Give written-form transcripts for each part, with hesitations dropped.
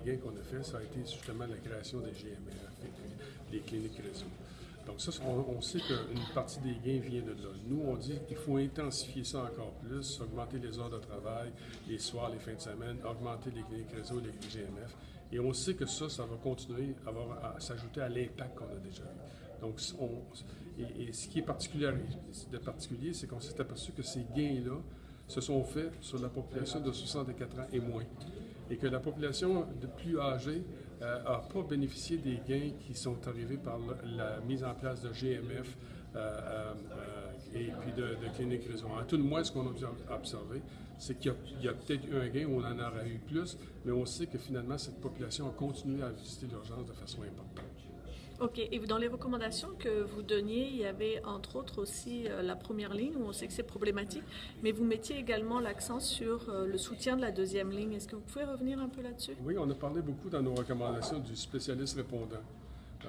gains qu'on a fait, ça a été justement la création des GMF et des cliniques réseau. Donc ça, on sait qu'une partie des gains vient de là. Nous, on dit qu'il faut intensifier ça encore plus, augmenter les heures de travail, les soirs, les fins de semaine, augmenter les cliniques réseau, les GMF. Et on sait que ça va continuer à s'ajouter à l'impact qu'on a déjà eu. Donc, ce qui est particulier, c'est qu'on s'est aperçu que ces gains-là se sont faits sur la population de 64 ans et moins. Et que la population de plus âgée n'a pas bénéficié des gains qui sont arrivés par la mise en place de GMF et puis de cliniques réseau. À tout le moins, ce qu'on a observé, c'est qu'il y a peut-être eu un gain où on en aurait eu plus, mais on sait que finalement, cette population a continué à visiter l'urgence de façon importante. OK. Et dans les recommandations que vous donniez, il y avait entre autres aussi la première ligne, où on sait que c'est problématique, mais vous mettiez également l'accent sur le soutien de la deuxième ligne. Est-ce que vous pouvez revenir un peu là-dessus? Oui, on a parlé beaucoup dans nos recommandations du spécialiste répondant.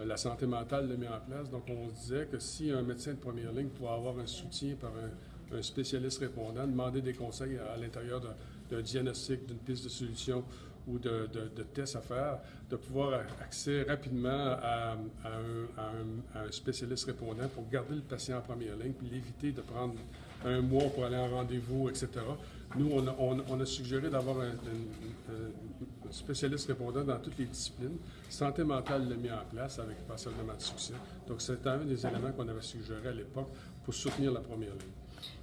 La santé mentale l'a mis en place, donc on se disait que si un médecin de première ligne pouvait avoir un soutien par un spécialiste répondant, demander des conseils à l'intérieur d'un diagnostic, d'une piste de solution ou de tests à faire, de pouvoir accéder rapidement à un spécialiste répondant pour garder le patient en première ligne, puis l'éviter de prendre un mois pour aller en rendez-vous, etc. Nous, on a suggéré d'avoir un spécialiste répondant dans toutes les disciplines. Santé mentale l'a mis en place avec passablement de succès. Donc, c'est un des éléments qu'on avait suggéré à l'époque pour soutenir la première ligne.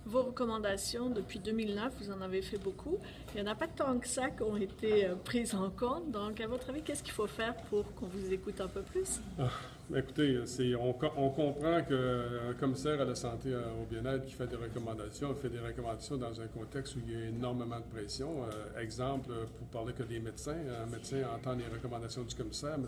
Vos recommandations, depuis 2009, vous en avez fait beaucoup. Il n'y en a pas tant que ça qui ont été prises en compte. Donc, à votre avis, qu'est-ce qu'il faut faire pour qu'on vous écoute un peu plus? Écoutez, on comprend qu'un commissaire à la santé au bien-être qui fait des recommandations, fait des recommandations dans un contexte où il y a énormément de pression. Exemple, pour parler que des médecins, un médecin entend les recommandations du commissaire, mais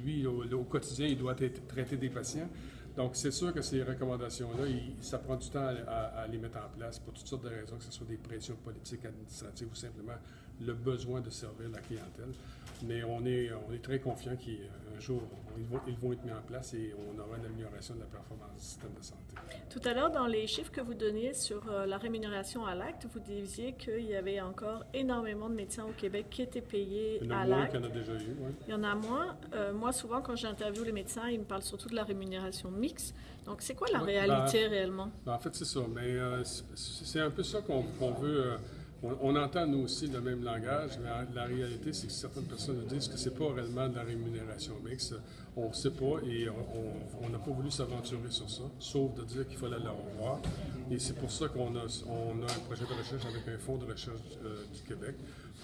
lui, au quotidien, il doit traiter des patients. Donc, c'est sûr que ces recommandations-là, ça prend du temps à les mettre en place pour toutes sortes de raisons, que ce soit des pressions politiques, administratives ou simplement le besoin de servir la clientèle. Mais on est très confiant qu'un jour, ils vont être mis en place et on aura une amélioration de la performance du système de santé. Tout à l'heure, dans les chiffres que vous donniez sur la rémunération à l'acte, vous disiez qu'il y avait encore énormément de médecins au Québec qui étaient payés à l'acte. Il y en a moins qu'il y en a déjà eu, oui. Il y en a moins. Moi, souvent, quand j'interviewe les médecins, ils me parlent surtout de la rémunération mixte. Donc, c'est quoi la réalité réellement? En fait, c'est ça. Mais c'est un peu ça qu'on veut. On entend, nous aussi, le même langage, mais la réalité, c'est que certaines personnes nous disent que c'est pas réellement de la rémunération mixte. On ne sait pas et on n'a pas voulu s'aventurer sur ça, sauf de dire qu'il fallait le revoir. Et c'est pour ça qu'on a un projet de recherche avec un fonds de recherche du Québec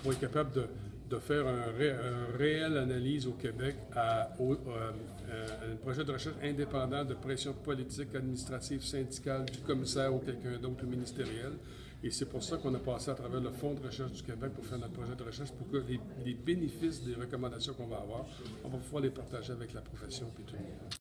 pour être capable de faire une réelle analyse au Québec un projet de recherche indépendant de pression politique, administrative, syndicale, du commissaire ou quelqu'un d'autre ministériel. Et c'est pour ça qu'on a passé à travers le Fonds de recherche du Québec pour faire notre projet de recherche, pour que les bénéfices des recommandations qu'on va avoir, on va pouvoir les partager avec la profession et tout le monde.